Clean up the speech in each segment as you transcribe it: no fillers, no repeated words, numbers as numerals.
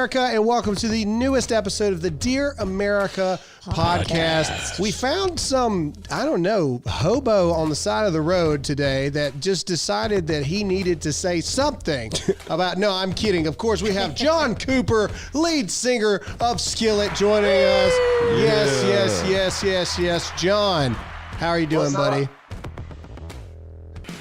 America, and welcome to the newest episode of the Dear America podcast. We found some, I don't know, hobo on the side of the road today that just decided that he needed to say something about, no, I'm kidding. Of course, we have John Cooper, lead singer of Skillet, joining us. Yes. John, how are you doing, buddy?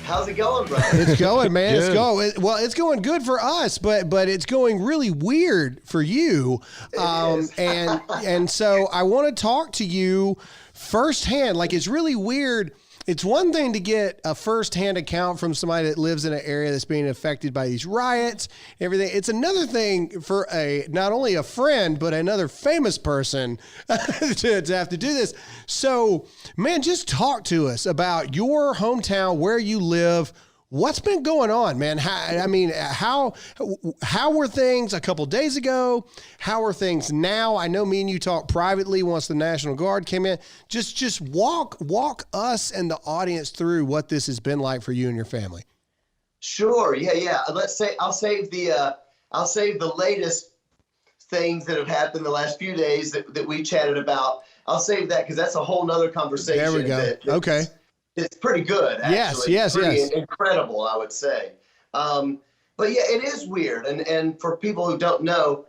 How's it going, bro? It's going, man. It's going. Well, it's going good for us, but it's going really weird for you. And so I want to talk to you firsthand. Like, it's really weird. It's one thing to get a firsthand account from somebody that lives in an area that's being affected by these riots, everything. It's another thing for not only a friend, but another famous person to have to do this. So, man, just talk to us about your hometown, where you live. What's been going on, man? How were things a couple days ago? How are things now? I know me and you talked privately once the National Guard came in. Just walk us and the audience through what this has been like for you and your family. Sure. Yeah. I'll save the latest things that have happened the last few days that we chatted about. I'll save that because that's a whole nother conversation. There we go. Okay. It's pretty good, actually. Yes. Incredible, I would say. But yeah, it is weird. And for people who don't know,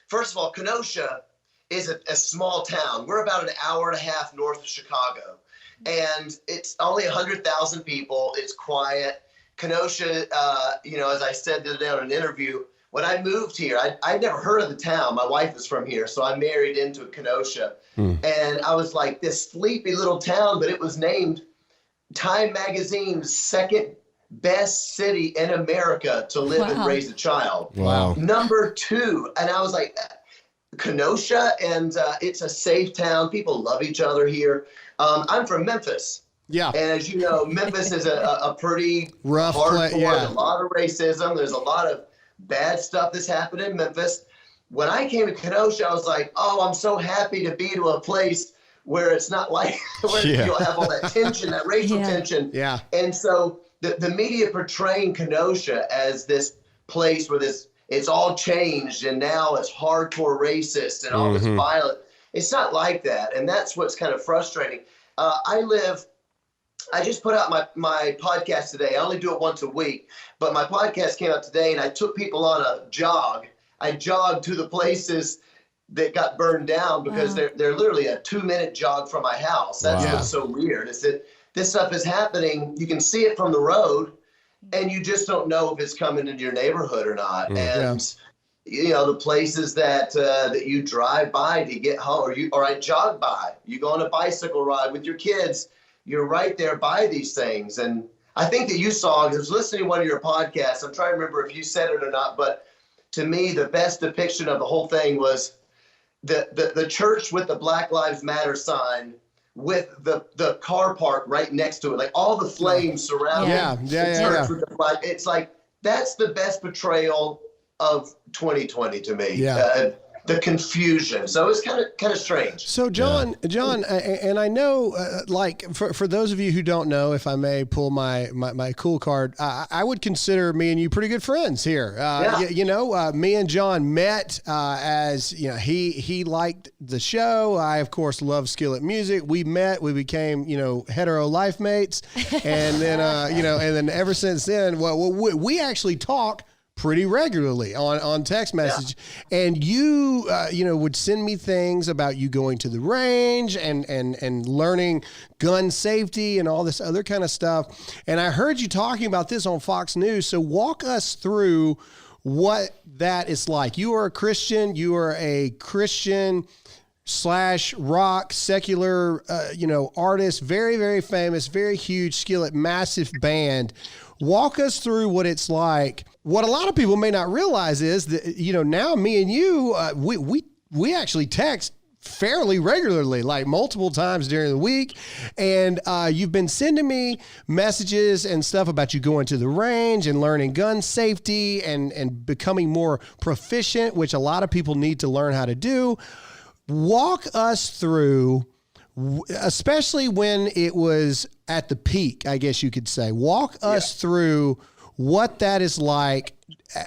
first of all, Kenosha is a small town. We're about an hour and a half north of Chicago. And it's only 100,000 people. It's quiet. Kenosha, as I said the other day on an interview, when I moved here, I'd never heard of the town. My wife is from here, so I married into Kenosha. And I was like, this sleepy little town, but it was named Time Magazine's second best city in America to live and raise a child. Wow. Number 2. And I was like, Kenosha, and it's a safe town. People love each other here. I'm from Memphis. Yeah. And as you know, Memphis is a pretty rough place. Yeah. There's a lot of racism. There's a lot of bad stuff that's happened in Memphis. When I came to Kenosha, I was like, oh, I'm so happy to be to a place where it's not like where you'll have all that tension, that racial tension. Yeah. And so the media portraying Kenosha as this place where it's all changed and now it's hardcore racist and all this violent. It's not like that. And that's what's kind of frustrating. I just put out my podcast today. I only do it once a week, but my podcast came out today and I took people on a jog. I jogged to the places that got burned down because they're literally a 2-minute jog from my house. That's what's so weird, is that this stuff is happening. You can see it from the road and you just don't know if it's coming into your neighborhood or not. And the places that you drive by to get home, or I jog by, you go on a bicycle ride with your kids, you're right there by these things. And I think that you saw, I was listening to one of your podcasts, I'm trying to remember if you said it or not, but to me, the best depiction of the whole thing was the church with the Black Lives Matter sign with the car park right next to it, like all the flames surrounding the church with the flag. It's like, that's the best portrayal of 2020 to me. The confusion. So it's kind of strange. So John, and I know, for those of you who don't know, if I may pull my cool card, I would consider me and you pretty good friends here. Me and John met as he liked the show. I of course love Skillet music. We met, we became hetero life mates, and then and then ever since then, we actually talk pretty regularly on text message. And you would send me things about you going to the range and learning gun safety and all this other kind of stuff. And I heard you talking about this on Fox News. So walk us through what that is like. You are a Christian. You are a Christian / rock secular, artist, very, very famous, very huge, Skillet, massive band. Walk us through what it's like. What a lot of people may not realize is that, now me and you, we actually text fairly regularly, like multiple times during the week. And you've been sending me messages and stuff about you going to the range and learning gun safety and becoming more proficient, which a lot of people need to learn how to do. Walk us through, especially when it was at the peak, I guess you could say. Walk us through what that is like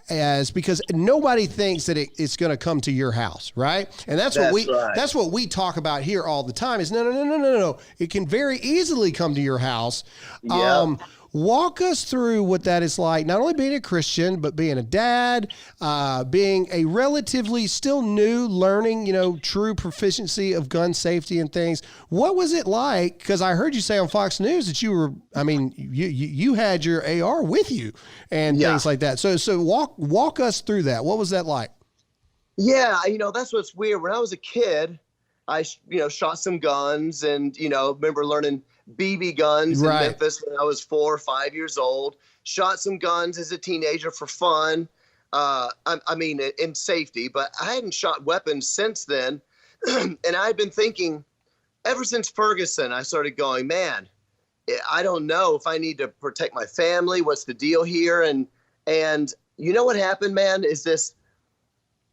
as, because nobody thinks that it's going to come to your house, right? And that's what we talk about here all the time is no. It can very easily come to your house. Yeah. Walk us through what that is like, not only being a Christian, but being a dad, being a relatively still new, learning, true proficiency of gun safety and things. What was it like? Because I heard you say on Fox News that you had your AR with you and things like that. So walk us through that. What was that like? Yeah, that's what's weird. When I was a kid, I shot some guns and, remember learning BB guns in Memphis when I was 4 or 5 years old. Shot some guns as a teenager for fun. In safety, but I hadn't shot weapons since then. And I'd been thinking ever since Ferguson, I started going, man, I don't know if I need to protect my family. What's the deal here? And you know what happened, man, is this.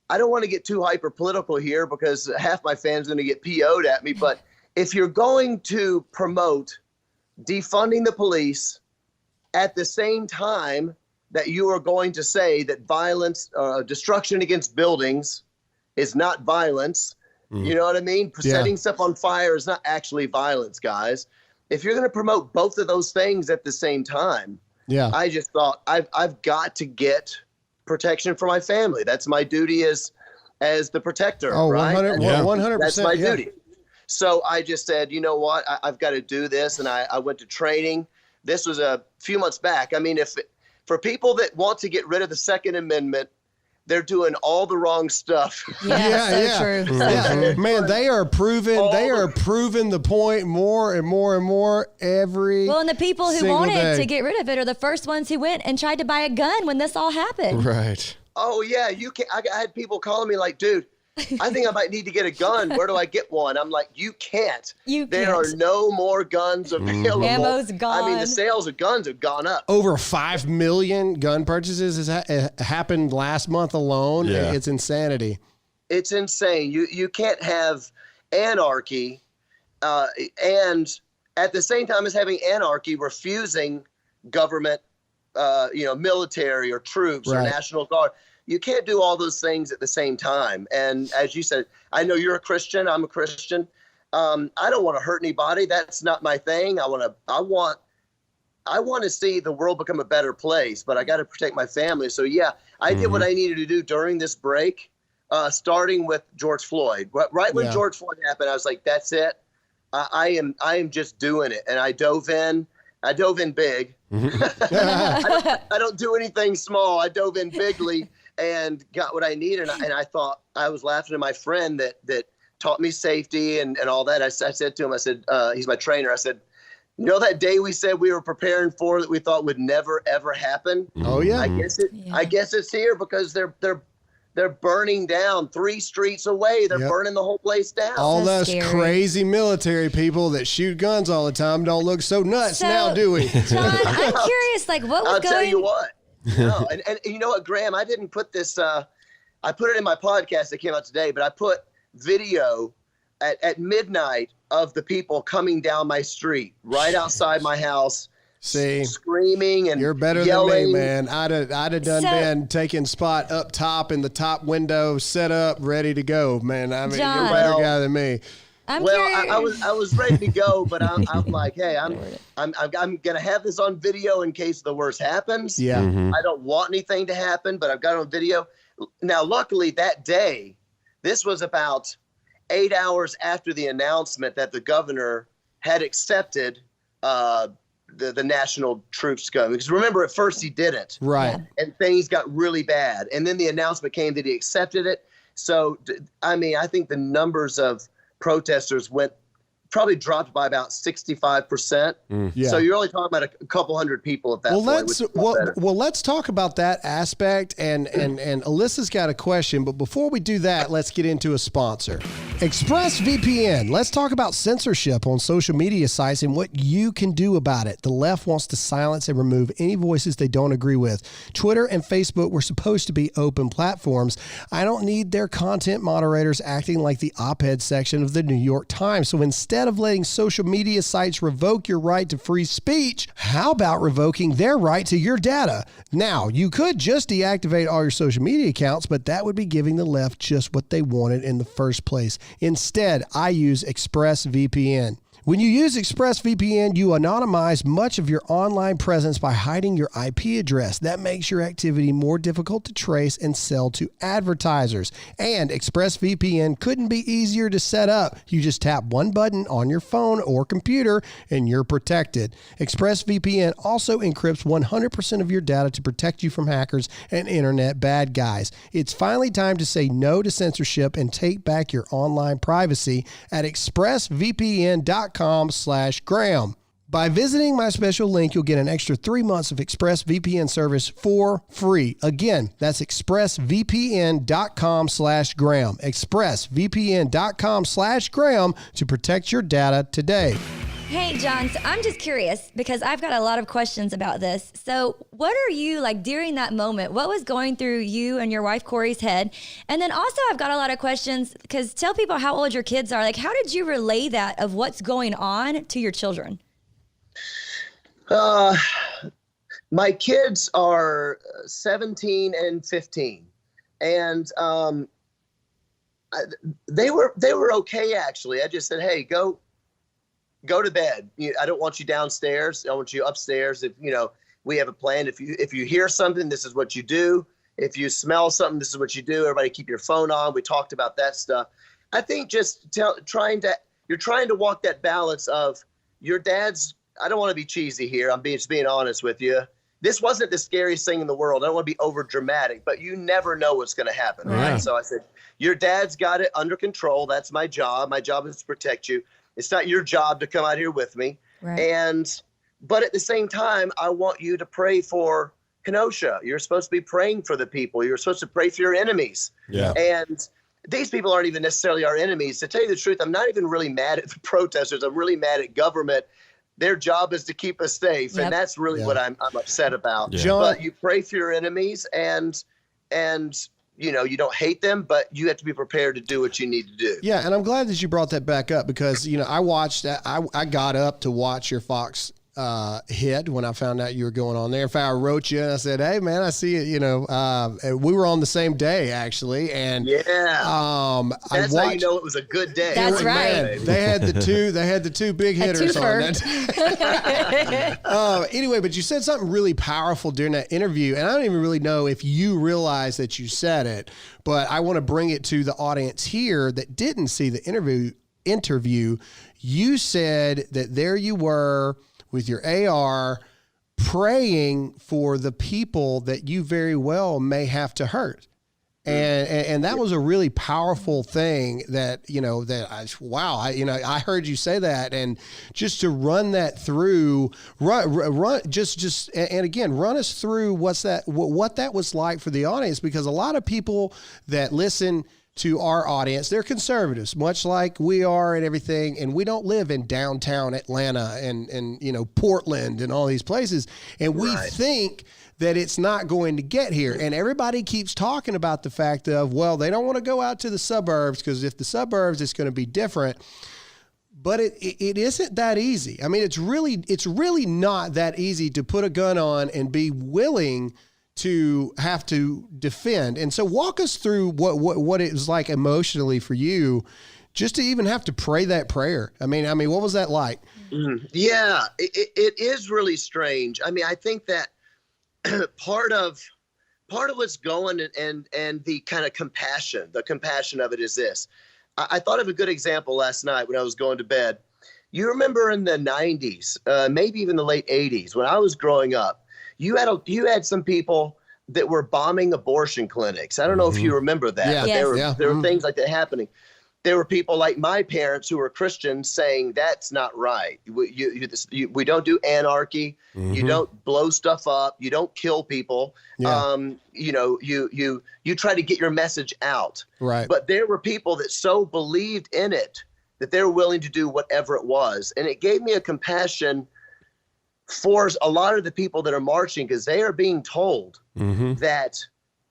I don't want to get too hyper political here because half my fans are going to get PO'd at me, but if you're going to promote defunding the police at the same time that you are going to say that violence, destruction against buildings is not violence, you know what I mean? Setting stuff on fire is not actually violence, guys. If you're going to promote both of those things at the same time, I just thought I've got to get protection for my family. That's my duty as the protector, right? 100%. That's my duty. So I just said, you know what, I've got to do this. And I went to training. This was a few months back. I mean, for people that want to get rid of the Second Amendment, they're doing all the wrong stuff. True. Man, they are proving the point more and more and more every Well, and the people who wanted day. to get rid of it are the first ones who went and tried to buy a gun when this all happened. Right. Oh, yeah. I had people calling me like, dude, I think I might need to get a gun. Where do I get one? I'm like, you can't. There are no more guns available. Ammo's gone. I mean, the sales of guns have gone up. Over 5 million gun purchases has happened last month alone. Yeah. It's insanity. It's insane. You can't have anarchy and at the same time as having anarchy, refusing government, military or troops or National Guard. You can't do all those things at the same time. And as you said, I know you're a Christian. I'm a Christian. I don't want to hurt anybody. That's not my thing. I want to see the world become a better place, but I got to protect my family. So yeah, I did what I needed to do during this break, starting with George Floyd. Right when George Floyd happened, I was like, that's it. I am just doing it. And I dove in big. I don't do anything small. I dove in bigly and got what I needed. And I thought, I was laughing at my friend that taught me safety and all that. I said to him, he's my trainer. I said, that day we said we were preparing for that we thought would never, ever happen. Oh yeah. I guess it's here because they're burning down 3 streets away. They're burning the whole place down. All those crazy military people that shoot guns all the time don't look so nuts now, do we? John, I'm curious, what was I'll tell you what. No, and you know what, Graham? I didn't put this. I put it in my podcast that came out today, but I put video at midnight of the people coming down my street right outside my house. See, screaming and you're better yelling. than me, man. I'd have been taking spot up top in the top window, set up, ready to go, man. I mean, John, you're a better guy than me. I was ready to go, but I'm like, hey, I'm gonna have this on video in case the worst happens. Yeah, I don't want anything to happen, but I've got it on video. Now, luckily, that day, this was about 8 hours after the announcement that the governor had accepted the national troops coming. Because remember, at first he didn't. Right. And things got really bad. And then the announcement came that he accepted it. So, I think the numbers of protesters probably dropped by about 65%. Yeah. So you're only talking about a couple hundred people at that point. Let's talk about that aspect. And Alyssa's got a question, but before we do that, let's get into a sponsor. Expressvpn. Let's talk about censorship on social media sites and what you can do about it. The left wants to silence and remove any voices they don't agree with. Twitter and Facebook were supposed to be open platforms. I don't need their content moderators acting like the op-ed section of the New York Times. So instead instead of letting social media sites revoke your right to free speech, how about revoking their right to your data? Now, you could just deactivate all your social media accounts, but that would be giving the left just what they wanted in the first place. Instead, I use Expressvpn. When you use Expressvpn, you anonymize much of your online presence by hiding your IP address. That makes your activity more difficult to trace and sell to advertisers. And Expressvpn couldn't be easier to set up. You just tap one button on your phone or computer and you're protected. Expressvpn also encrypts 100% of your data to protect you from hackers and internet bad guys. It's finally time to say no to censorship and take back your online privacy at expressvpn.com/Graham. By visiting my special link, you'll get an extra 3 months of ExpressVPN service for free. Again, that's expressvpn.com/Graham. expressvpn.com/Graham to protect your data today. Hey, John, so I'm just curious because I've got a lot of questions about this. So what are you like during that moment? What was going through you and your wife Corey's head? And then also I've got a lot of questions because tell people how old your kids are. Like, how did you relay that of what's going on to your children? My kids are 17 and 15. And they were okay, actually. I just said, hey, go to bed. I don't want you downstairs. I want you upstairs. If we have a plan. If you hear something, this is what you do. If you smell something, this is what you do. Everybody keep your phone on. We talked about that stuff. I think just you're trying to walk that balance of your dad's. I don't want to be cheesy here. I'm being honest with you. This wasn't the scariest thing in the world. I don't want to be over dramatic, but you never know what's going to happen. Yeah. Right. So I said, your dad's got it under control. That's my job. My job is to protect you. It's not your job to come out here with me. Right. But at the same time, I want you to pray for Kenosha. You're supposed to be praying for the people. You're supposed to pray for your enemies. Yeah. And these people aren't even necessarily our enemies. To tell you the truth, I'm not even really mad at the protesters. I'm really mad at government. Their job is to keep us safe. Yep. And that's really what I'm upset about. Yeah. But you pray for your enemies and you don't hate them, but you have to be prepared to do what you need to do. Yeah, and I'm glad that you brought that back up because, I watched that. I got up to watch your Fox hit when I found out you were going on there. In fact, I wrote you and I said, hey, man, I see it. We were on the same day, actually. And that's how you know it was a good day. That's right. Man, they had the two big hitters on that. Anyway, but you said something really powerful during that interview, and I don't even really know if you realize that you said it, but I want to bring it to the audience here that didn't see the interview. You said that there you were with your AR praying for the people that you very well may have to hurt. And that was a really powerful thing that I heard you say that, and just to run that through, run us through what that was like for the audience, because a lot of people that listen to our audience, they're conservatives, much like we are and everything. And we don't live in downtown Atlanta and Portland and all these places. And we think that it's not going to get here. And everybody keeps talking about the fact of, well, they don't want to go out to the suburbs because if the suburbs, it's going to be different. But it isn't that easy. I mean, it's really not that easy to put a gun on and be willing to have to defend. And so walk us through what it was like emotionally for you just to even have to pray that prayer. I mean, what was that like? Yeah, it is really strange. I mean, I think that part of what's going and the kind of compassion of it is this. I thought of a good example last night when I was going to bed. You remember in the 90s, maybe even the late 80s, when I was growing up, you had some people that were bombing abortion clinics. I don't know if you remember that, but there were things like that happening. There were people like my parents who were Christians saying that's not right. We don't do anarchy. You don't blow stuff up. You don't kill people. Yeah. You try to get your message out. Right. But there were people that so believed in it that they were willing to do whatever it was. And it gave me a compassion for a lot of the people that are marching, because they are being told that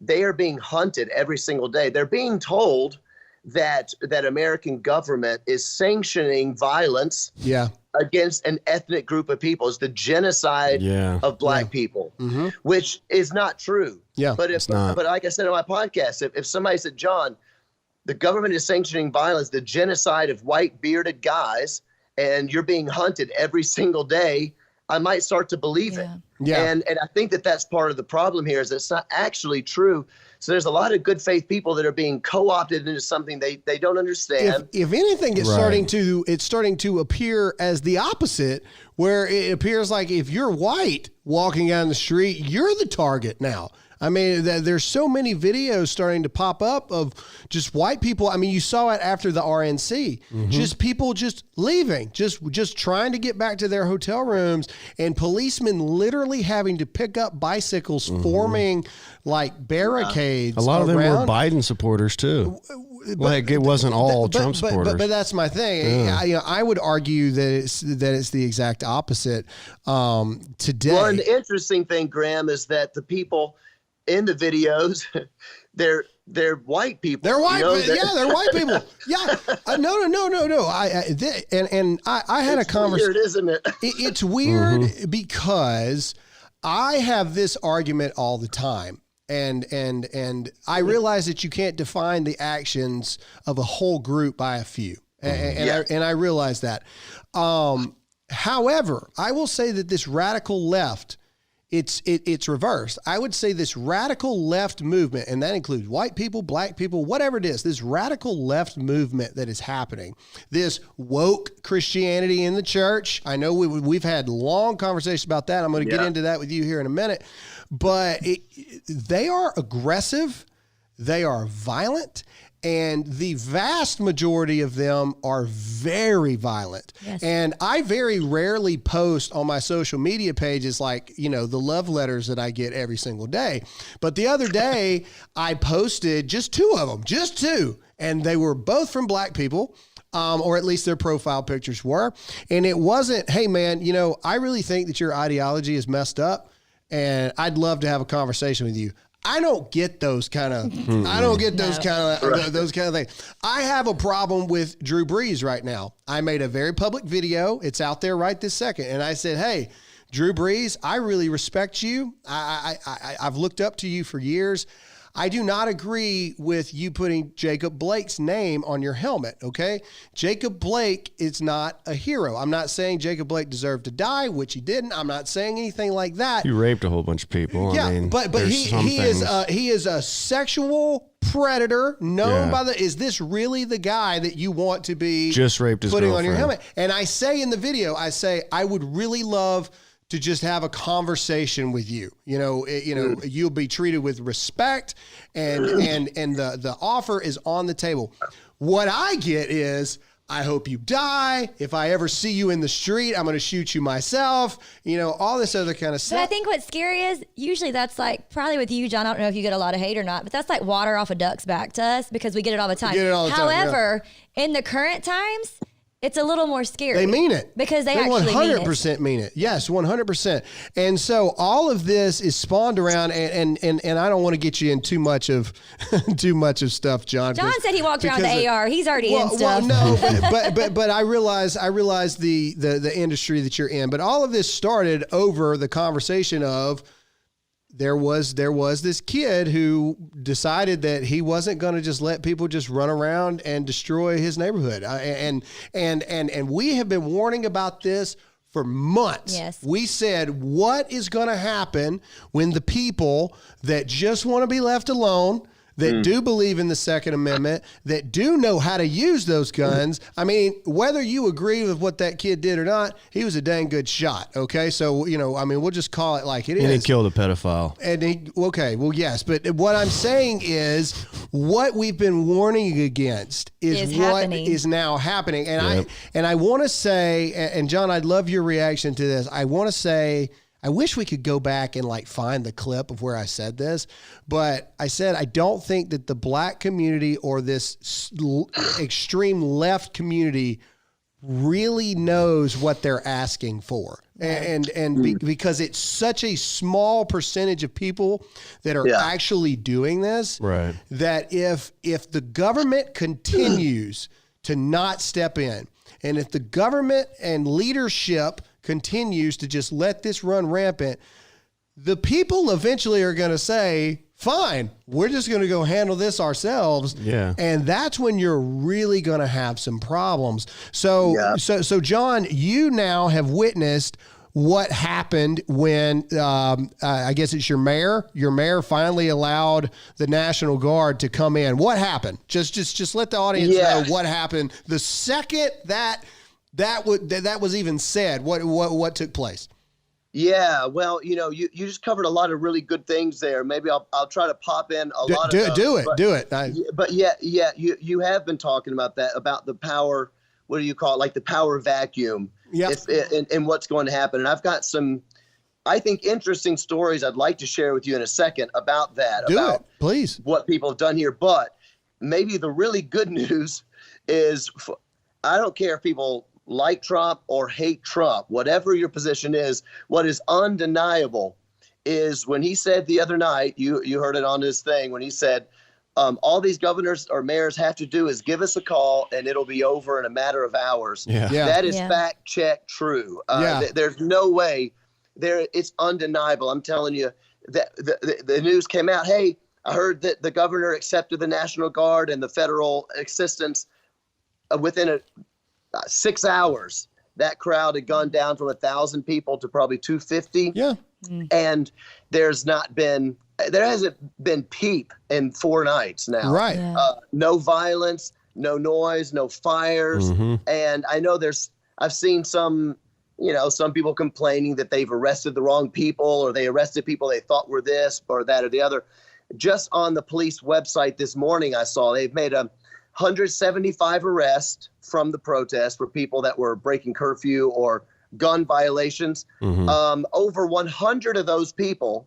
they are being hunted every single day. They're being told that American government is sanctioning violence against an ethnic group of people. It's the genocide of black people, which is not true. Yeah, but but like I said on my podcast, if somebody said, John, the government is sanctioning violence, the genocide of white bearded guys, and you're being hunted every single day, I might start to believe it. Yeah. And I think that's part of the problem here, is that it's not actually true. So there's a lot of good faith people that are being co-opted into something they don't understand. If anything, it's starting to appear as the opposite, where it appears like if you're white walking down the street, you're the target now. I mean, there's so many videos starting to pop up of just white people. I mean, you saw it after the RNC, just people just leaving, just trying to get back to their hotel rooms, and policemen literally having to pick up bicycles, forming like barricades. A lot of them were around. Biden supporters too. Like it wasn't all Trump supporters. But that's my thing. I would argue that it's the exact opposite today. Well, and the interesting thing, Graham, is that the people in the videos, they're white people. They're white. They're white people. Yeah. No. I had a conversation. Weird, isn't it? It's weird because I have this argument all the time. And I realize that you can't define the actions of a whole group by a few. And I realize that. However, I will say that this radical left, it's reversed. I would say this radical left movement, and that includes white people, black people, whatever it is, this radical left movement that is happening, this woke Christianity in the church. I know we've had long conversations about that. I'm going to get into that with you here in a minute, but they are aggressive. They are violent. And the vast majority of them are very violent. Yes. And I very rarely post on my social media pages like, the love letters that I get every single day. But the other day, I posted just two of them, just two. And they were both from black people. Or at least their profile pictures were. And it wasn't, hey, man, I really think that your ideology is messed up. And I'd love to have a conversation with you. I don't get those kind of, those kind of things. I have a problem with Drew Brees right now. I made a very public video. It's out there right this second. And I said, hey, Drew Brees, I really respect you. I've looked up to you for years. I do not agree with you putting Jacob Blake's name on your helmet, okay? Jacob Blake is not a hero. I'm not saying Jacob Blake deserved to die, which he didn't. I'm not saying anything like that. He raped a whole bunch of people. Yeah, I mean, but he is a sexual predator known by the. Is this really the guy that you want to be just raped his putting girlfriend on your helmet? And I say in the video, I would really love to just have a conversation with you. You'll be treated with respect, and the offer is on the table. What I get is, I hope you die. If I ever see you in the street, I'm going to shoot you myself. All this other kind of stuff. But I think what's scary is usually that's like, probably with you, John, I don't know if you get a lot of hate or not, but that's like water off a duck's back to us because we get it all the time. However, in the current times, it's a little more scary. They mean it. Because they actually 100% mean it. Yes, 100%. And so all of this is spawned around, and I don't want to get you in too much of stuff, John. John said he walked around the AR. He's already in stuff. Well, no, but I realize the industry that you're in. But all of this started over the conversation of there was this kid who decided that he wasn't going to just let people just run around and destroy his neighborhood. And we have been warning about this for months. Yes. We said, what is going to happen when the people that just want to be left alone, that do believe in the Second Amendment, that do know how to use those guns. I mean, whether you agree with what that kid did or not, he was a dang good shot. Okay. So, we'll just call it like it is. And he killed a pedophile. Yes. But what I'm saying is what we've been warning against is what is now happening. And I want to say, and John, I'd love your reaction to this. I want to say, I wish we could go back and find the clip of where I said this, but I said, I don't think that the black community or this extreme left community really knows what they're asking for. Because it's such a small percentage of people that are actually doing this, right, that if the government continues to not step in, and if the government and leadership continues to just let this run rampant, the people eventually are going to say, fine, we're just going to go handle this ourselves. Yeah. And that's when you're really going to have some problems. So John, you now have witnessed what happened when, I guess it's your mayor finally allowed the National Guard to come in. What happened? Just let the audience know what happened the second that was even said. What took place? Yeah, well, you just covered a lot of really good things there. Maybe I'll try to pop in a lot of those. Do it. But you have been talking about that, about the power, what do you call it, like the power vacuum, and what's going to happen. And I've got some, I think, interesting stories I'd like to share with you in a second about that. Do it, please. What people have done here. But maybe the really good news is, I don't care if people like Trump or hate Trump, whatever your position is, what is undeniable is when he said the other night, you heard it on his thing, when he said, all these governors or mayors have to do is give us a call and it'll be over in a matter of hours. That is fact check true. There's no way there. It's undeniable. I'm telling you that the news came out. Hey, I heard that the governor accepted the National Guard and the federal assistance within 6 hours. That crowd had gone down from 1,000 people to probably 250. Yeah. And there hasn't been peep in 4 nights now. Right. No violence, no noise, no fires. And I know I've seen some people complaining that they've arrested the wrong people, or they arrested people they thought were this or that or the other. Just on the police website this morning, I saw they've made 175 arrests from the protest for people that were breaking curfew or gun violations. Over 100 of those people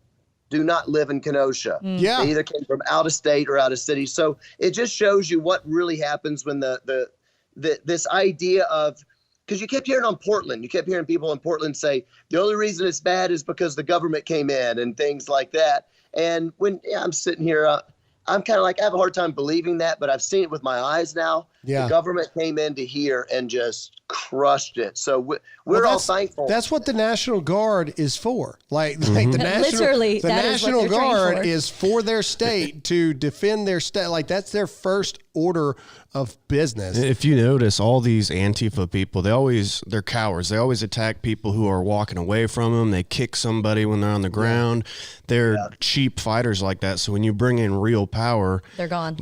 do not live in Kenosha. They either came from out of state or out of city. So it just shows you what really happens when this idea of, because you kept hearing people in Portland say the only reason it's bad is because the government came in and things like that. And when I'm sitting here, I'm kind of like, I have a hard time believing that, but I've seen it with my eyes now. The government came into here and just crushed it. So we're all thankful. That's what the National Guard is for. Like the National Guard is for their state, to defend their state. Like that's their first order of business. If you notice, all these Antifa people, they're cowards. They always attack people who are walking away from them. They kick somebody when they're on the ground. They're cheap fighters like that. So when you bring in real power, they're gone.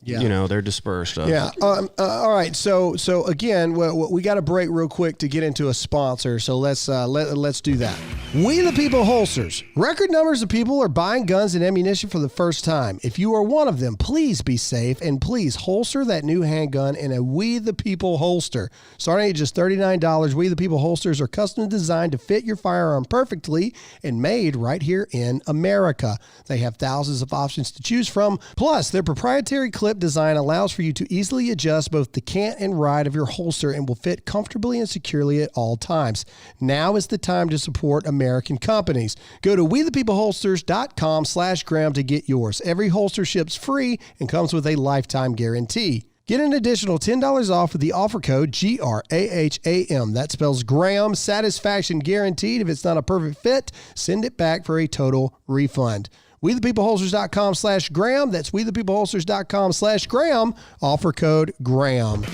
They're dispersed. All right. So again, we got to break real quick to get into a sponsor. So let's do that. We the People holsters. Record numbers of people are buying guns and ammunition for the first time. If you are one of them, please be safe and please holster that new handgun in a We the People holster. Starting at just $39, We the People holsters are custom designed to fit your firearm perfectly and made right here in America. They have thousands of options to choose from. Plus, their proprietary clip design allows for you to easily adjust both the cant and ride of your holster and will fit comfortably and securely at all times. Now is the time to support American companies. Go to wethepeopleholsters.com/Graham to get yours. Every holster ships free and comes with a lifetime guarantee. Get an additional $10 off with the offer code GRAHAM. That spells Graham. Satisfaction guaranteed. If it's not a perfect fit, send it back for a total refund. WeThePeopleHolsters.com/Graham. That's WeThePeopleHolsters.com/Graham. Offer code Graham.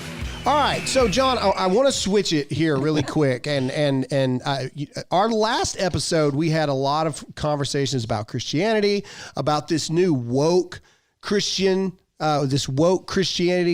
All right, so John, I want to switch it here really quick, and our last episode we had a lot of conversations about Christianity, about this new woke Christianity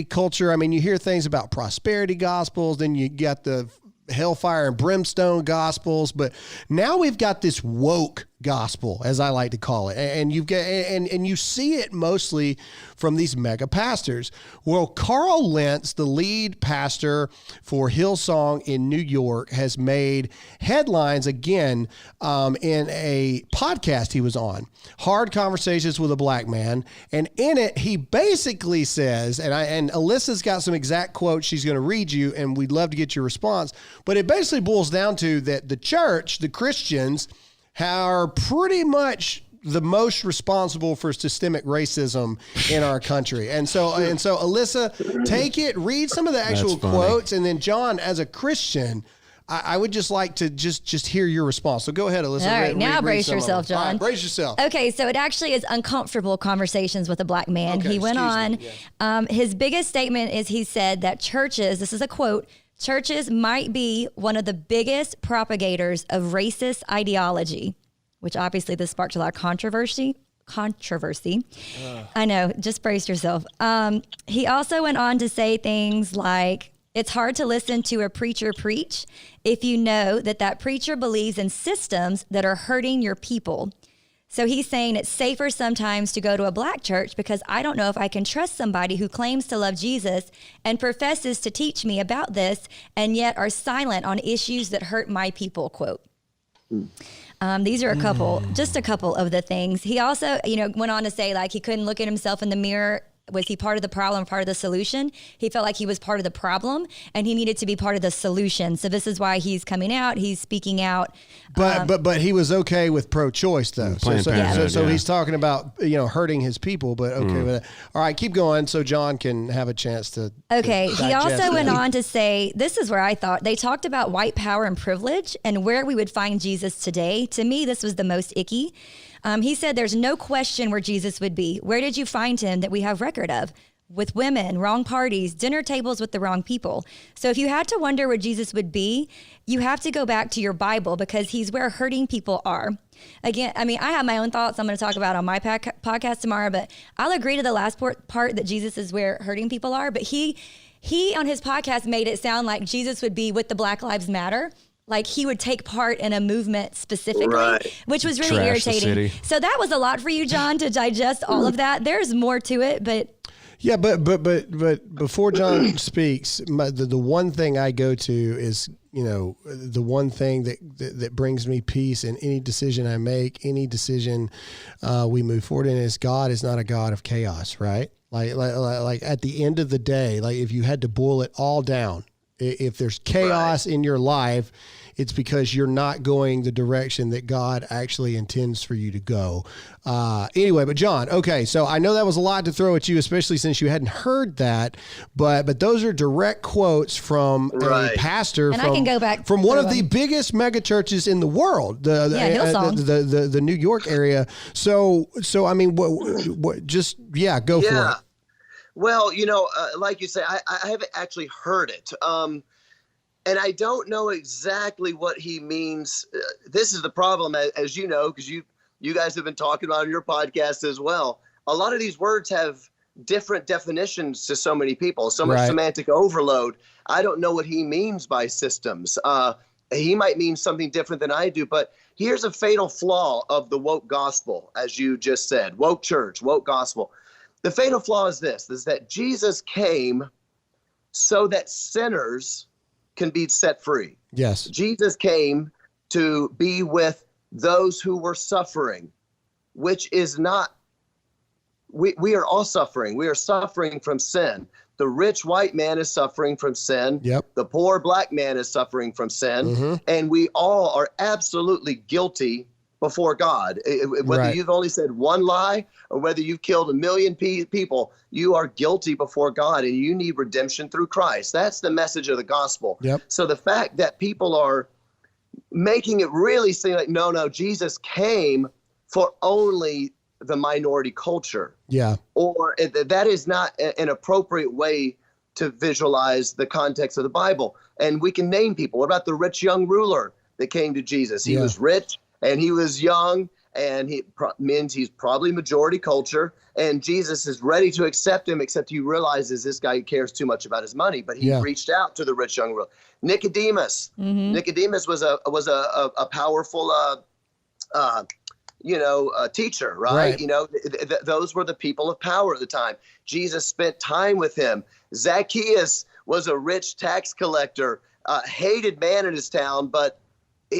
culture. I mean, you hear things about prosperity gospels, then you got the hellfire and brimstone gospels, but now we've got this woke gospel, as I like to call it. And you get and you see it mostly from these mega pastors. Well, Carl Lentz, the lead pastor for Hillsong in New York, has made headlines again in a podcast he was on, Hard Conversations with a Black Man. And in it, he basically says, and Alyssa's got some exact quotes she's going to read you, and we'd love to get your response. But it basically boils down to that the church, the Christians, are pretty much the most responsible for systemic racism in our country. And so Alyssa, take it, read some of the actual quotes, and then John, as a Christian, I would just like to just hear your response. So go ahead, Alyssa. All right, now brace yourself, John. All right, brace yourself. Okay, so it actually is Uncomfortable Conversations with a Black Man. Okay, he went on. Yeah. His biggest statement is he said that churches, this is a quote, churches might be one of the biggest propagators of racist ideology, which obviously this sparked a lot of controversy. I know, just brace yourself. He also went on to say things like, it's hard to listen to a preacher preach if you know that preacher believes in systems that are hurting your people. So he's saying it's safer sometimes to go to a Black church because I don't know if I can trust somebody who claims to love Jesus and professes to teach me about this and yet are silent on issues that hurt my people, quote. These are just a couple of the things. He also, went on to say like he couldn't look at himself in the mirror. Was he part of the problem, part of the solution? He felt like he was part of the problem and he needed to be part of the solution. So this is why he's coming out. He's speaking out. But he was okay with pro-choice though. So he's talking about, hurting his people, but okay with it. All right, keep going so John can have a chance to. Okay. He also went on to say, this is where I thought they talked about white power and privilege and where we would find Jesus today. To me, this was the most icky. He said there's no question where Jesus would be. Where did you find him that we have record of? With women, wrong parties, dinner tables with the wrong people. So if you had to wonder where Jesus would be, you have to go back to your Bible because he's where hurting people are. Again, I have my own thoughts I'm going to talk about on my podcast tomorrow, but I'll agree to the last part that Jesus is where hurting people are. But he on his podcast made it sound like Jesus would be with the Black Lives Matter. Like he would take part in a movement specifically, which was really irritating. So that was a lot for you, John, to digest all of that. There's more to it, but. Yeah, but before John speaks, the one thing I go to is, the one thing that brings me peace in any decision I make, any decision we move forward in is God is not a God of chaos, right? Like at the end of the day, like if you had to boil it all down, if there's chaos in your life, it's because you're not going the direction that God actually intends for you to go. Anyway, but John, okay, so I know that was a lot to throw at you, especially since you hadn't heard that, but those are direct quotes from a pastor I can go back from one of the biggest mega churches in the world, the New York area. So I mean, what just go for it. Well, like you say, I haven't actually heard it. And I don't know exactly what he means. This is the problem, as you know, because you guys have been talking about on your podcast as well. A lot of these words have different definitions to so many people, so much semantic overload. I don't know what he means by systems. He might mean something different than I do, but here's a fatal flaw of the woke gospel, as you just said, woke church, woke gospel. The fatal flaw is this, is that Jesus came so that sinners can be set free. Yes. Jesus came to be with those who were suffering, which is not, we are all suffering. We are suffering from sin. The rich white man is suffering from sin. Yep. The poor black man is suffering from sin. Mm-hmm. And we all are absolutely guilty before God. Whether you've only said one lie or whether you've killed 1 million people, you are guilty before God and you need redemption through Christ. That's the message of the gospel. Yep. So the fact that people are making it really seem like, no, Jesus came for only the minority culture. Yeah. Or that is not an appropriate way to visualize the context of the Bible. And we can name people. What about the rich young ruler that came to Jesus? He was rich and he was young, and he means he's probably majority culture. And Jesus is ready to accept him, except he realizes this guy cares too much about his money. But he reached out to the rich young ruler. Nicodemus. Mm-hmm. Nicodemus was a powerful teacher, right? Those were the people of power at the time. Jesus spent time with him. Zacchaeus was a rich tax collector, hated man in his town, but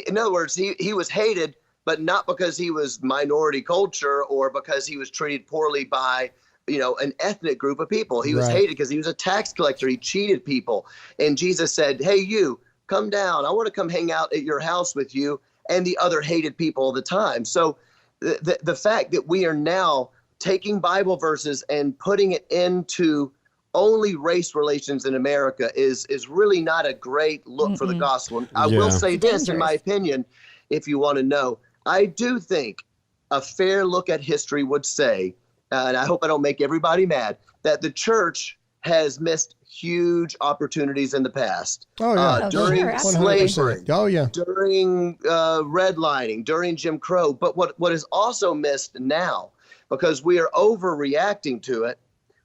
in other words, he was hated, but not because he was minority culture or because he was treated poorly by an ethnic group of people. He was hated because he was a tax collector. He cheated people. And Jesus said, hey, you, come down. I want to come hang out at your house with you and the other hated people all the time. So the fact that we are now taking Bible verses and putting it into only race relations in America is really not a great look for the gospel. And I will say this, in my opinion, if you want to know, I do think a fair look at history would say, and I hope I don't make everybody mad, that the church has missed huge opportunities in the past. During slavery, during redlining, during Jim Crow. But what is also missed now, because we are overreacting to it,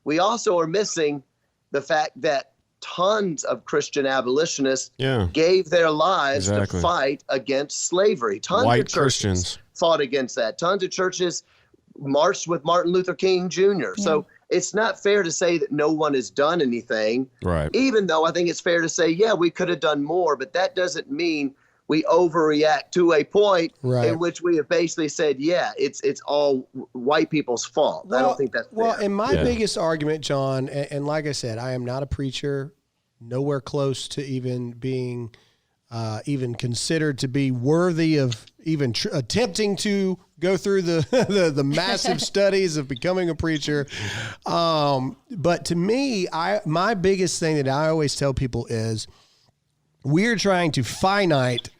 we also are missing the fact that tons of Christian abolitionists gave their lives to fight against slavery. Tons of churches Christians fought against that. Tons of churches marched with Martin Luther King Jr. So it's not fair to say that no one has done anything, right? Even though I think it's fair to say, we could have done more, but that doesn't mean we overreact to a point in which we have basically said, it's all white people's fault. I don't think that's fair. Well, and my biggest argument, John, and like I said, I am not a preacher, nowhere close to even being even considered to be worthy of even attempting to go through the massive studies of becoming a preacher. But to me, my biggest thing that I always tell people is we're trying to finite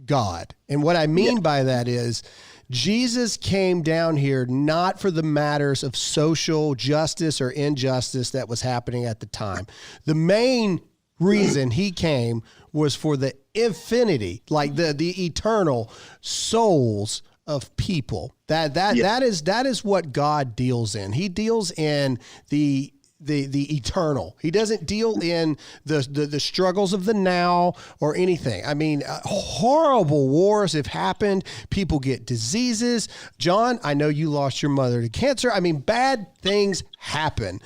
God. And what I mean by that is Jesus came down here not for the matters of social justice or injustice that was happening at the time. The main reason he came was for the infinity, like the eternal souls of people. That is what God deals in. He deals in the eternal. He doesn't deal in the struggles of the now or anything. I mean, horrible wars have happened. People get diseases. John, I know you lost your mother to cancer. I mean, bad things happen.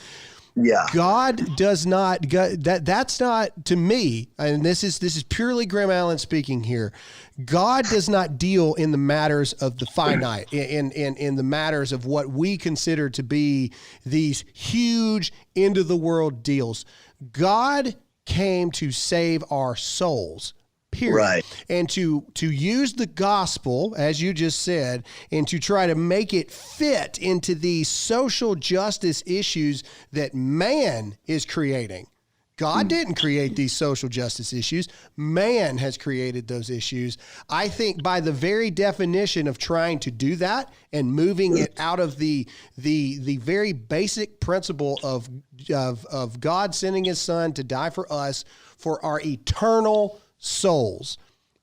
Yeah. God does not, that's not, to me, and this is purely Graham Allen speaking here, God does not deal in the matters of the finite, in the matters of what we consider to be these huge end of the world deals. God came to save our souls. Period. Right. And to use the gospel, as you just said, and to try to make it fit into these social justice issues that man is creating. God didn't create these social justice issues. Man has created those issues. I think by the very definition of trying to do that and moving it out of the very basic principle of God sending his son to die for us for our eternal souls.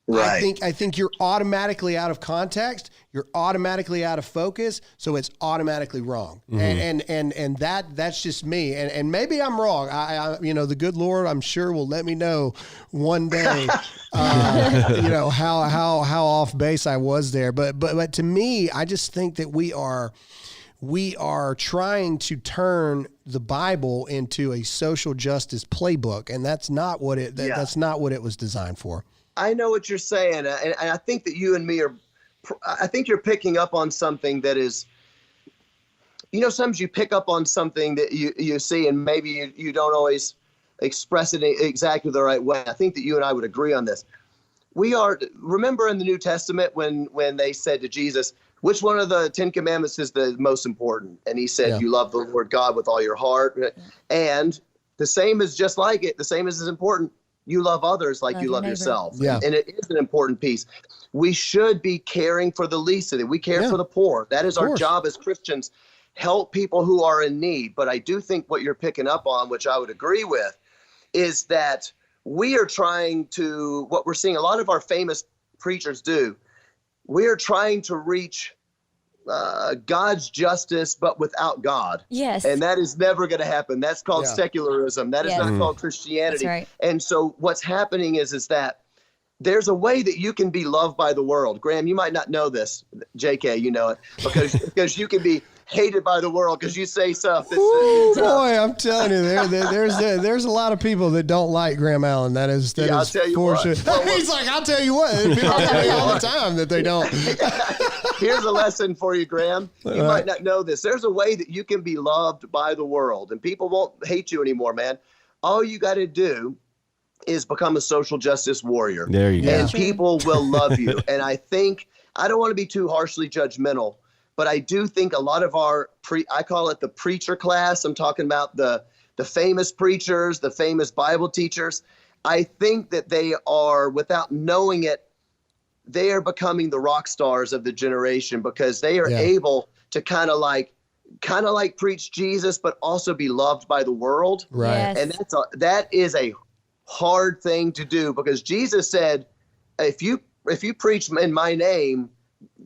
Right. I think you're automatically out of context. You're automatically out of focus. So it's automatically wrong. Mm-hmm. And that's just me. And maybe I'm wrong. I the good Lord, I'm sure will let me know one day, how off base I was there. But to me, I just think that we are trying to turn the Bible into a social justice playbook, and that's not what that's not what it was designed for. I know what you're saying, and I think that you and me I think you're picking up on something that is, sometimes you pick up on something that you see, and maybe you don't always express it exactly the right way. I think that you and I would agree on this. Remember in the New Testament when they said to Jesus, which one of the 10 commandments is the most important? And he said, you love the Lord God with all your heart. And the same is just like it. The same is as important. You love others like you love yourself. Yeah. And it is an important piece. We should be caring for the least of it. We care for the poor. That is our job as Christians. Help people who are in need. But I do think what you're picking up on, which I would agree with, is that we are trying to, what we're seeing a lot of our famous preachers do, we are trying to reach God's justice, but without God. Yes. And that is never going to happen. That's called secularism. That is not called Christianity. That's right. And so what's happening is that there's a way that you can be loved by the world. Graham, you might not know this. JK, you know it, because you can be hated by the world because you say stuff. Ooh, boy, I'm telling you, there's a lot of people that don't like Graham Allen. That is I'll tell you what. He's like, I'll tell you what. People tell me all the time that they don't. Here's a lesson for you, Graham. You might not know this. There's a way that you can be loved by the world, and people won't hate you anymore, man. All you got to do is become a social justice warrior. There you go. And people will love you. And I think, I don't want to be too harshly judgmental, but I do think a lot of our I call it the preacher class. I'm talking about the famous preachers, the famous Bible teachers. I think that they are, without knowing it, they are becoming the rock stars of the generation because they are able to kind of like preach Jesus, but also be loved by the world. Right. Yes. And that is a hard thing to do because Jesus said, if you preach in my name,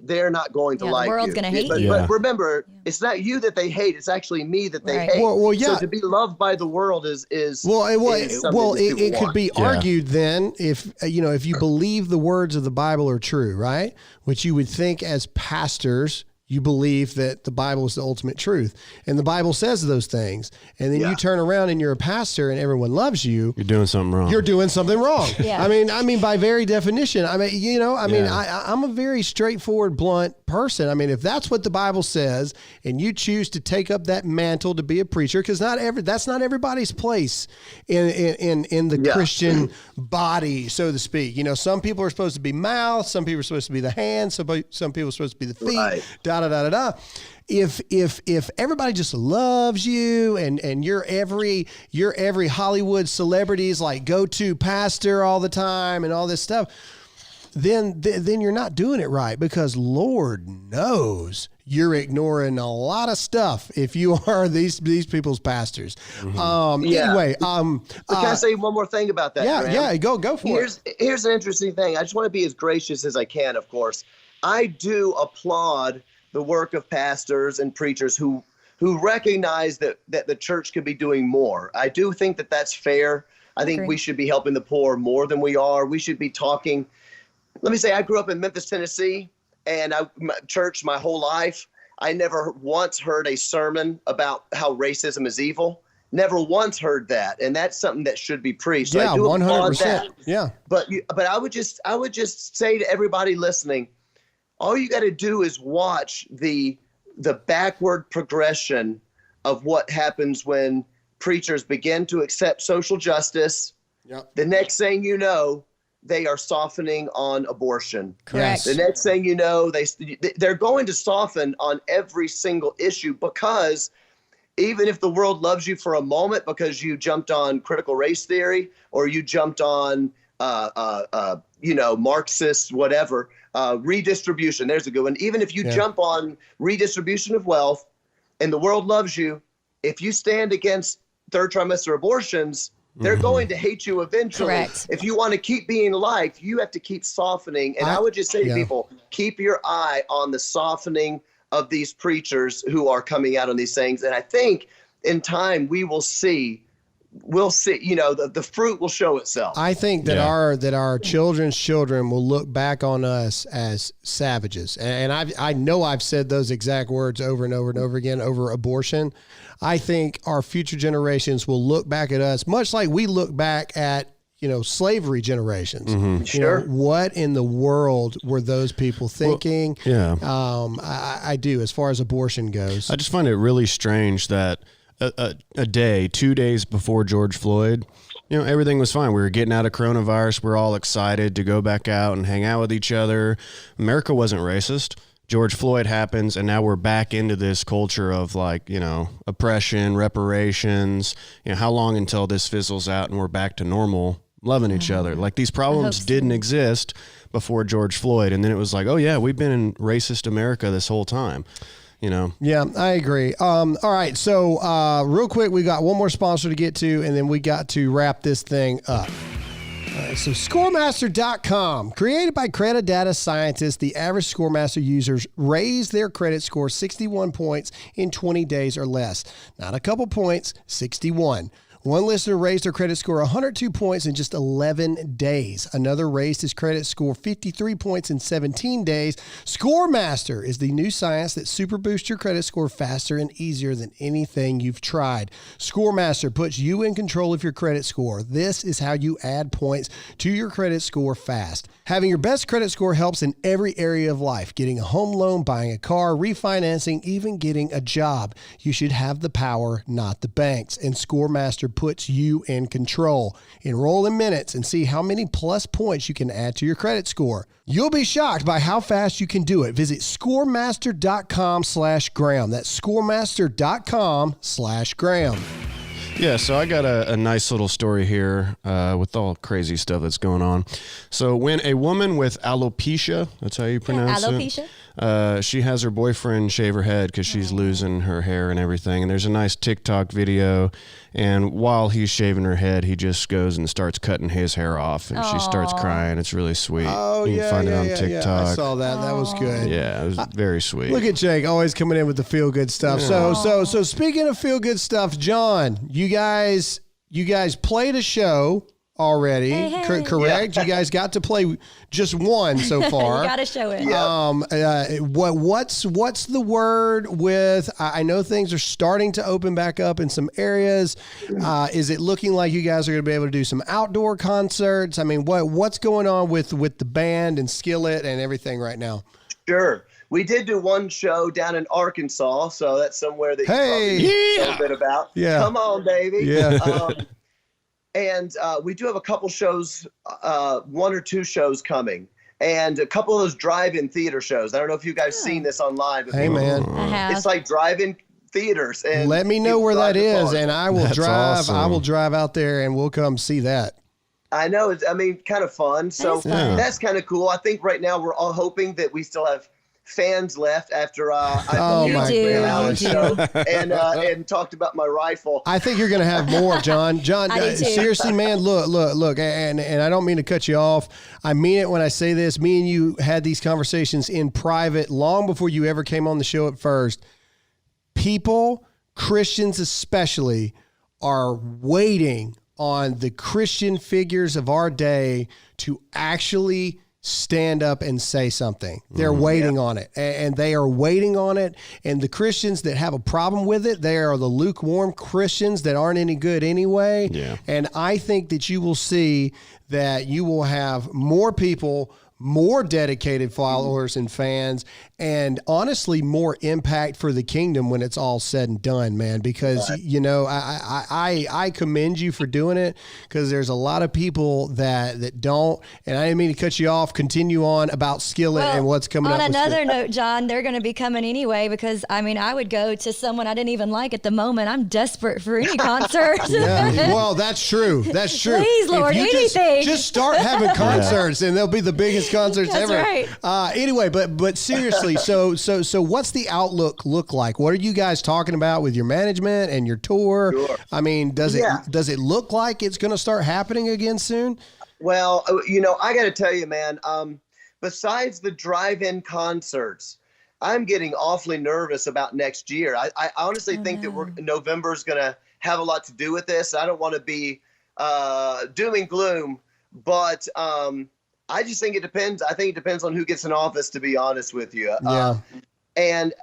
they're not going to like you. The world's going to hate you. But remember, it's not you that they hate. It's actually me that they hate. Well, yeah. So to be loved by the world is it could be argued then if you believe the words of the Bible are true, right? Which you would think as pastors, you believe that the Bible is the ultimate truth, and the Bible says those things, and then you turn around and you're a pastor and everyone loves you. You're doing something wrong. You're doing something wrong. Yeah. I mean, by very definition, I'm a very straightforward, blunt person. I mean, if that's what the Bible says, and you choose to take up that mantle to be a preacher, because that's not everybody's place in the Christian body, so to speak. You know, some people are supposed to be mouth, some people are supposed to be the hands, some people are supposed to be the feet. Right. If everybody just loves you and you're every Hollywood celebrity's like go-to pastor all the time and all this stuff, then you're not doing it right, because Lord knows you're ignoring a lot of stuff if you are these people's pastors. Anyway, can I say one more thing about that? Yeah, go for it. Here's an interesting thing. I just want to be as gracious as I can, of course. I do applaud the work of pastors and preachers who recognize that the church could be doing more. I do think that that's fair. I think we should be helping the poor more than we are. We should be talking. Let me say, I grew up in Memphis, Tennessee, and church my whole life. I never once heard a sermon about how racism is evil. Never once heard that, and that's something that should be preached. Yeah, so I do 100%. That. Yeah, but I would just say to everybody listening, all you got to do is watch the backward progression of what happens when preachers begin to accept social justice. Yep. The next thing you know, they are softening on abortion. Correct. The next thing you know, they're going to soften on every single issue, because even if the world loves you for a moment because you jumped on critical race theory or you jumped on Marxist whatever, redistribution, there's a good one. Even if you jump on redistribution of wealth and the world loves you, if you stand against third trimester abortions, they're going to hate you eventually. Correct. If you want to keep being liked, you have to keep softening. And I would just say to people, keep your eye on the softening of these preachers who are coming out on these things. And I think in time we'll see, the fruit will show itself. I think that our children's children will look back on us as savages. And I know I've said those exact words over and over and over again over abortion. I think our future generations will look back at us much like we look back at, slavery generations. Mm-hmm. Sure. What in the world were those people thinking? Well, I do, as far as abortion goes. I just find it really strange that a day, 2 days before George Floyd, everything was fine. We were getting out of coronavirus. We're all excited to go back out and hang out with each other. America wasn't racist. George Floyd happens, and now we're back into this culture of oppression, reparations. How long until this fizzles out and we're back to normal loving each other? Like, these problems didn't exist before George Floyd, and then it was like, oh yeah, we've been in racist America this whole time. Yeah, I agree. All right. So real quick, we got one more sponsor to get to, and then we got to wrap this thing up. All right, so Scoremaster.com, created by credit data scientists, the average Scoremaster users raise their credit score 61 points in 20 days or less. Not a couple points, 61. One listener raised their credit score 102 points in just 11 days. Another raised his credit score 53 points in 17 days. ScoreMaster is the new science that super boosts your credit score faster and easier than anything you've tried. ScoreMaster puts you in control of your credit score. This is how you add points to your credit score fast. Having your best credit score helps in every area of life. Getting a home loan, buying a car, refinancing, even getting a job. You should have the power, not the banks. And ScoreMaster puts you in control. Enroll in minutes and see how many plus points you can add to your credit score. You'll be shocked by how fast you can do it. Visit scoremaster.com/Graham. That's scoremaster.com/Graham. Yeah, so I got a nice little story here with all crazy stuff that's going on. So when a woman with alopecia, that's how you pronounce alopecia? it, she has her boyfriend shave her head because she's losing her hair and everything. And there's a nice TikTok video. And while he's shaving her head, he just goes and starts cutting his hair off. And she starts crying. It's really sweet. Oh, you can find it on TikTok. Yeah. I saw that. That was good. Yeah, it was very sweet. Look at Jake, always coming in with the feel good stuff. Yeah. So speaking of feel good stuff, John, you guys played a show already, Hey. correct? Yeah. You guys got to play just one so far. You got to show it. What's the word with? I know things are starting to open back up in some areas. Is it looking like you guys are going to be able to do some outdoor concerts? I mean, what's going on with the band and Skillet and everything right now? Sure. We did do one show down in Arkansas, so that's somewhere that you probably know a little bit about. Yeah. Come on, baby. Yeah. And we do have a couple shows, one or two shows coming, and a couple of those drive-in theater shows. I don't know if you guys seen this online. But Hey, man. I have. it's like drive-in theaters. And Let me know people where that drive the is, cars. and I will That's drive. awesome. I will drive out there, and we'll come see that. I know. It's, kind of fun. So is fun. that's kind of cool. I think right now we're all hoping that we still have fans left after Oh, I my Alan's gosh. show and talked about my rifle. I think you're going to have more, John. John, I do too. seriously, man, look, and I don't mean to cut you off. I mean it when I say this. Me and you had these conversations in private long before you ever came on the show at first. People, Christians especially, are waiting on the Christian figures of our day to actually stand up and say something. They're waiting on it, and they are waiting on it. And the Christians that have a problem with it, they are the lukewarm Christians that aren't any good anyway. Yeah. And I think that you will see that you will have more people, more dedicated followers and fans, and honestly more impact for the kingdom when it's all said and done, man, because I commend you for doing it, because there's a lot of people that don't. And I didn't mean to cut you off. Continue on about Skillet and what's coming up. On with another Skillet. note, John, they're going to be coming anyway, because I would go to someone I didn't even like at the moment. I'm desperate for any concert. Yeah, well, that's true. That's true. Please, Lord, If you anything. Just start having concerts, and they'll be the biggest concerts That's ever. right. Anyway, but seriously, so what's the outlook look like? What are you guys talking about with your management and your tour? Sure. I mean, does it look like it's going to start happening again soon? Well, I got to tell you, man, besides the drive-in concerts, I'm getting awfully nervous about next year. I honestly think that November is going to have a lot to do with this. I don't want to be doom and gloom, but I just think it depends. I think it depends on who gets in office, to be honest with you. Yeah. And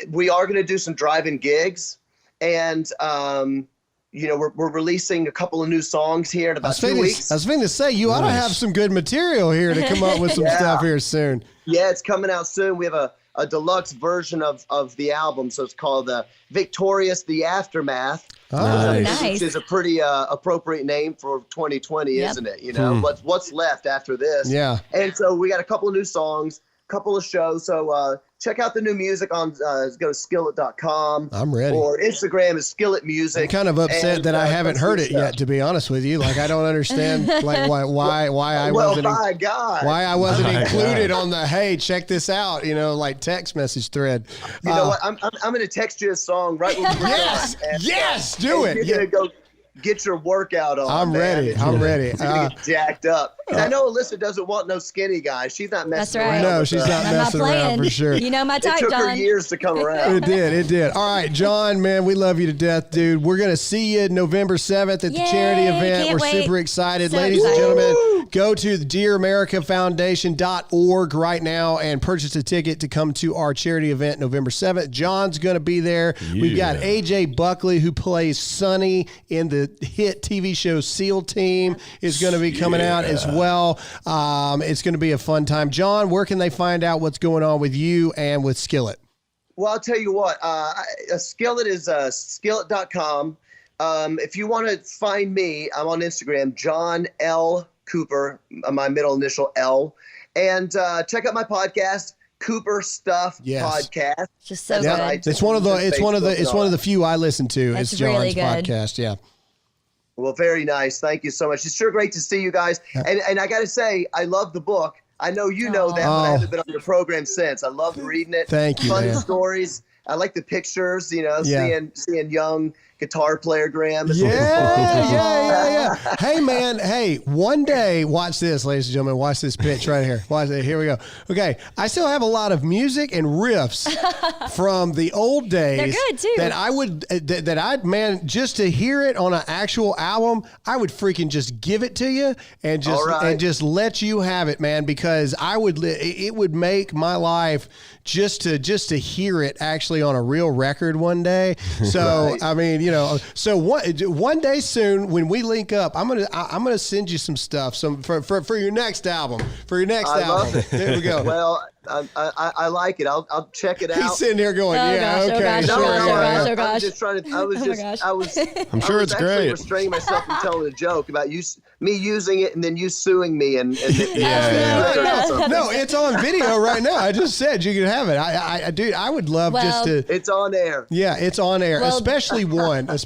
we are going to do some drive-in gigs, and we're releasing a couple of new songs here in about 2 weeks. I was going to say, you ought to have some good material here to come up with some stuff here soon. Yeah, it's coming out soon. We have a deluxe version of the album, so it's called Victorious: The Aftermath. Nice. Which is a pretty appropriate name for 2020, Yep. isn't it? What's left after this? Yeah. And so we got a couple of new songs, couple of shows. So check out the new music on go to skillet.com. I'm ready. Or Instagram is Skillet Music. I'm kind of upset And, that I haven't that's heard good it yet, to be honest with you. Like, I don't understand like why I wasn't by God. why I wasn't My included on the hey, check this out, like text message thread. You know what? I'm going to text you a song right when we're Yes, done. And, yes, do and it. You're Yeah. gonna go. get your workout on. I'm ready. I'm ready. You're gonna get jacked up. I know Alyssa doesn't want no skinny guy. She's not messing That's right. around. No, she's not messing around for sure. You know my type, It took John. her years to come around. It did. All right, John, man, we love you to death, dude. We're going to see you November 7th at the charity event. We're super excited. So Ladies excited. and gentlemen, go to the DearAmericaFoundation.org right now and purchase a ticket to come to our charity event November 7th. John's going to be there. Yeah. We've got AJ Buckley, who plays Sonny in the hit TV show SEAL Team, is going to be coming out as well. It's going to be a fun time. John, where can they find out what's going on with you and with Skillet? Well, I'll tell you what. Skillet is skillet.com. If you want to find me, I'm on Instagram, John L. Cooper, my middle initial L. And check out my podcast, Cooper Stuff Podcast. Just so Yeah, good. it's one of the few I listen to. That's It's John's really good. podcast. Yeah. Well, very nice. Thank you so much. It's sure great to see you guys. And I got to say, I love the book. I know you know that, but I haven't been on your program since. I love reading it. Thank you, Funny man. stories. I like the pictures, Yeah. seeing young guitar player Graham. Yeah. Hey, man. Hey, one day, watch this, ladies and gentlemen. Watch this pitch right here. Watch it. Here we go. Okay. I still have a lot of music and riffs from the old days. They're good, too. That I would, that I'd, man, just to hear it on an actual album, I would freaking just give it to you and just let you have it, man, because it would make my life just to hear it actually on a real record one day. So, Right. I mean, so one day soon when we link up, I'm gonna send you some stuff, for your next album. For your next album. Love it. There we go. Well, I like it. I'll check it out. He's sitting here going, okay, gosh, sure, gosh, yeah. oh gosh. I'm just trying to. I was I'm sure it's actually great. restraining myself from telling a joke about me using it and then you suing me and No, it's on video right now. I just said you can have it. Dude, I would love just to. It's on air. Yeah, it's on air. Well, especially one. is-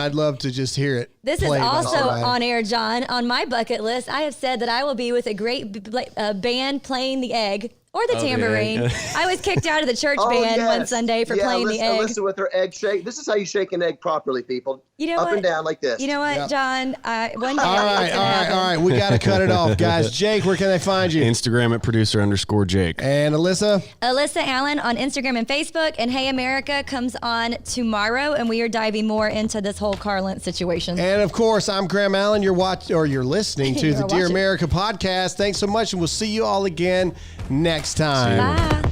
I'd love to just hear it. This is played by also somebody. on air, John. On my bucket list, I have said that I will be with a great band playing the egg or the tambourine. I was kicked out of the church band one Sunday for playing the egg. Alyssa with her egg shake. This is how you shake an egg properly, people. You know Up what? and down like this. You know what, Yep. John? One day All right. We got to cut it off, guys. Jake, where can they find you? Instagram at producer_Jake. And Alyssa? Alyssa Allen on Instagram and Facebook. And Hey America comes on tomorrow, and we are diving more into this whole car length situation. And of course, I'm Graham Allen. You're listening to You're the Dear watching. America podcast. Thanks so much, and we'll see you all again next time. Bye.